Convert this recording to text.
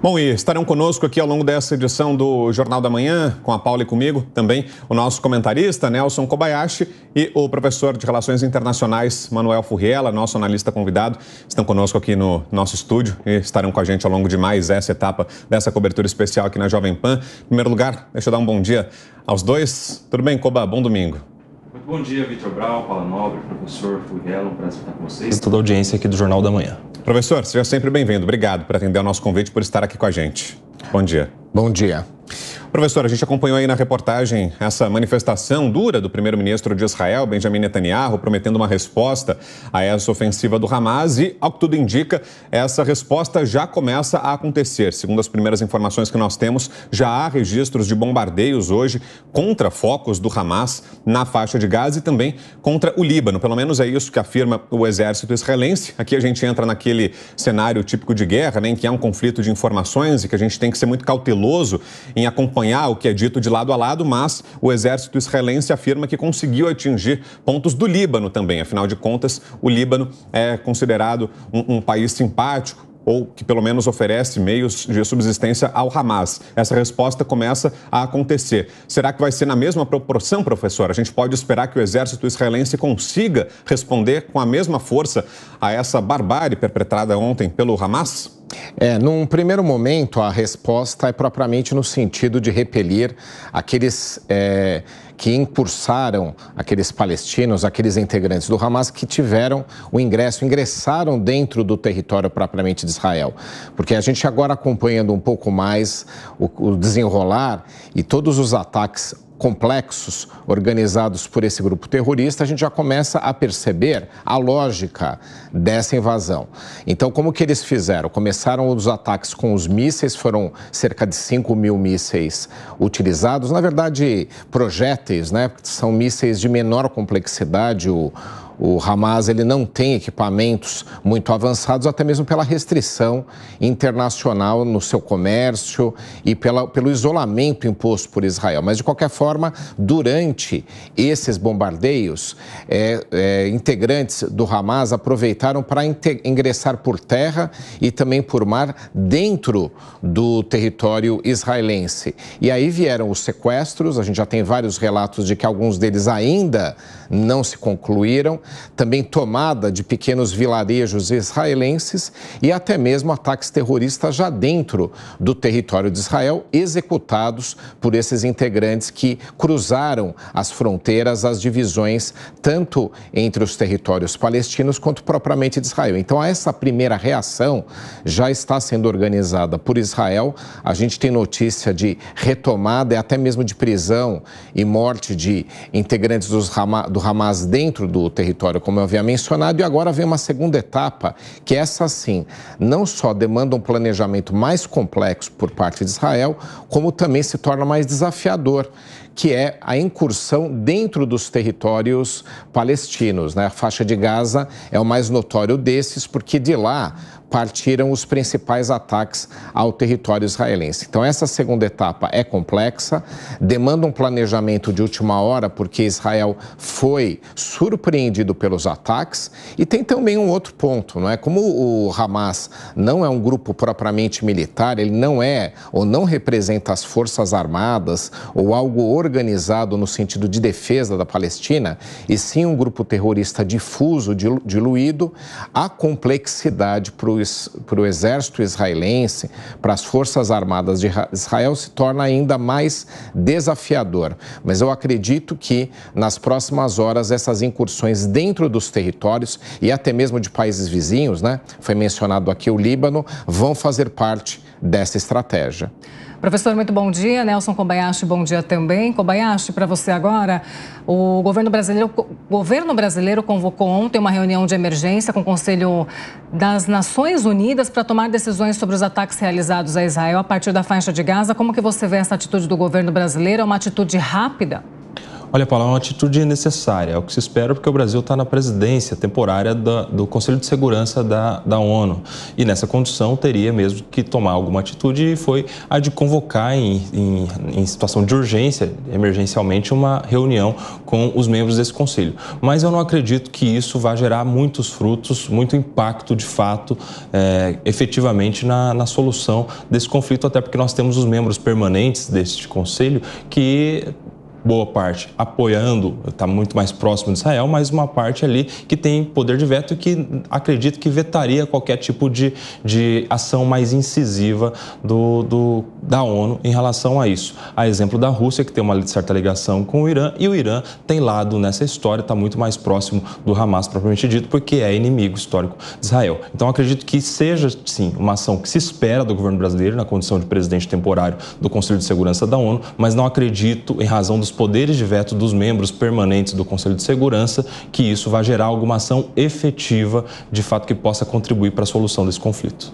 Bom, e estarão conosco aqui ao longo dessa edição do Jornal da Manhã, com a Paula e comigo, também o nosso comentarista, Nelson Kobayashi, e o professor de Relações Internacionais, Manuel Furriela, nosso analista convidado, estão conosco aqui no nosso estúdio e estarão com a gente ao longo de mais essa etapa dessa cobertura especial aqui na Jovem Pan. Em primeiro lugar, deixa eu dar um bom dia aos dois. Tudo bem, Koba? Bom domingo. Muito bom dia, Vitor Brau, Paula Nobre, professor Furriela, um prazer estar com vocês. Toda a audiência aqui do Jornal da Manhã. Professor, seja sempre bem-vindo. Obrigado por atender ao nosso convite, por estar aqui com a gente. Bom dia. Bom dia. Professor, a gente acompanhou aí na reportagem essa manifestação dura do primeiro-ministro de Israel, Benjamin Netanyahu, prometendo uma resposta a essa ofensiva do Hamas e, ao que tudo indica, essa resposta já começa a acontecer. Segundo as primeiras informações que nós temos, já há registros de bombardeios hoje contra focos do Hamas na faixa de Gaza e também contra o Líbano. Pelo menos é isso que afirma o exército israelense. Aqui a gente entra naquele cenário típico de guerra, né, em que há um conflito de informações e que a gente tem que ser muito cauteloso em acompanhar o que é dito de lado a lado, mas o exército israelense afirma que conseguiu atingir pontos do Líbano também. Afinal de contas, o Líbano é considerado um país simpático, ou que pelo menos oferece meios de subsistência ao Hamas. Essa resposta começa a acontecer. Será que vai ser na mesma proporção, professor? A gente pode esperar que o exército israelense consiga responder com a mesma força a essa barbárie perpetrada ontem pelo Hamas? Num primeiro momento, a resposta é propriamente no sentido de repelir aqueles que impulsaram, aqueles palestinos, aqueles integrantes do Hamas que tiveram o ingressaram dentro do território propriamente de Israel. Porque a gente agora acompanhando um pouco mais o desenrolar e todos os ataques complexos organizados por esse grupo terrorista, a gente já começa a perceber a lógica dessa invasão. Então, como que eles fizeram? Começaram os ataques com os mísseis, foram cerca de 5.000 mísseis utilizados, na verdade, projéteis, né? São mísseis de menor complexidade. O Hamas ele não tem equipamentos muito avançados, até mesmo pela restrição internacional no seu comércio e pelo isolamento imposto por Israel. Mas, de qualquer forma, durante esses bombardeios, integrantes do Hamas aproveitaram para ingressar por terra e também por mar dentro do território israelense. E aí vieram os sequestros, a gente já tem vários relatos de que alguns deles ainda não se concluíram, também tomada de pequenos vilarejos israelenses e até mesmo ataques terroristas já dentro do território de Israel, executados por esses integrantes que cruzaram as fronteiras, as divisões, tanto entre os territórios palestinos quanto propriamente de Israel. Então, essa primeira reação já está sendo organizada por Israel. A gente tem notícia de retomada e até mesmo de prisão e morte de integrantes do Hamas dentro do território, como eu havia mencionado, e agora vem uma segunda etapa, que essa sim, não só demanda um planejamento mais complexo por parte de Israel, como também se torna mais desafiador, que é a incursão dentro dos territórios palestinos, né? A faixa de Gaza é o mais notório desses, porque de lá partiram os principais ataques ao território israelense. Então, essa segunda etapa é complexa, demanda um planejamento de última hora, porque Israel foi surpreendido pelos ataques, e tem também um outro ponto, não é? Como o Hamas não é um grupo propriamente militar, ele não é ou não representa as forças armadas ou algo organizado no sentido de defesa da Palestina, e sim um grupo terrorista difuso, diluído, a complexidade para o exército israelense, para as forças armadas de Israel, se torna ainda mais desafiador. Mas eu acredito que nas próximas horas essas incursões dentro dos territórios e até mesmo de países vizinhos, né? Foi mencionado aqui o Líbano, vão fazer parte dessa estratégia. Professor, muito bom dia. Nelson Kobayashi, bom dia também. Kobayashi, para você agora, o governo brasileiro convocou ontem uma reunião de emergência com o Conselho das Nações Unidas para tomar decisões sobre os ataques realizados a Israel a partir da faixa de Gaza. Como que você vê essa atitude do governo brasileiro? É uma atitude rápida? Olha, Paulo, é uma atitude necessária, é o que se espera, porque o Brasil está na presidência temporária do Conselho de Segurança da ONU. E nessa condição teria mesmo que tomar alguma atitude, e foi a de convocar em situação de urgência, emergencialmente, uma reunião com os membros desse conselho. Mas eu não acredito que isso vá gerar muitos frutos, muito impacto de fato, efetivamente na solução desse conflito, até porque nós temos os membros permanentes deste conselho que, boa parte apoiando, está muito mais próximo de Israel, mas uma parte ali que tem poder de veto e que acredito que vetaria qualquer tipo de ação mais incisiva da ONU em relação a isso. A exemplo da Rússia, que tem uma certa ligação com o Irã, e o Irã tem lado nessa história, está muito mais próximo do Hamas propriamente dito, porque é inimigo histórico de Israel. Então acredito que seja, sim, uma ação que se espera do governo brasileiro na condição de presidente temporário do Conselho de Segurança da ONU, mas não acredito, em razão dos poderes de veto dos membros permanentes do Conselho de Segurança, que isso vai gerar alguma ação efetiva, de fato, que possa contribuir para a solução desse conflito.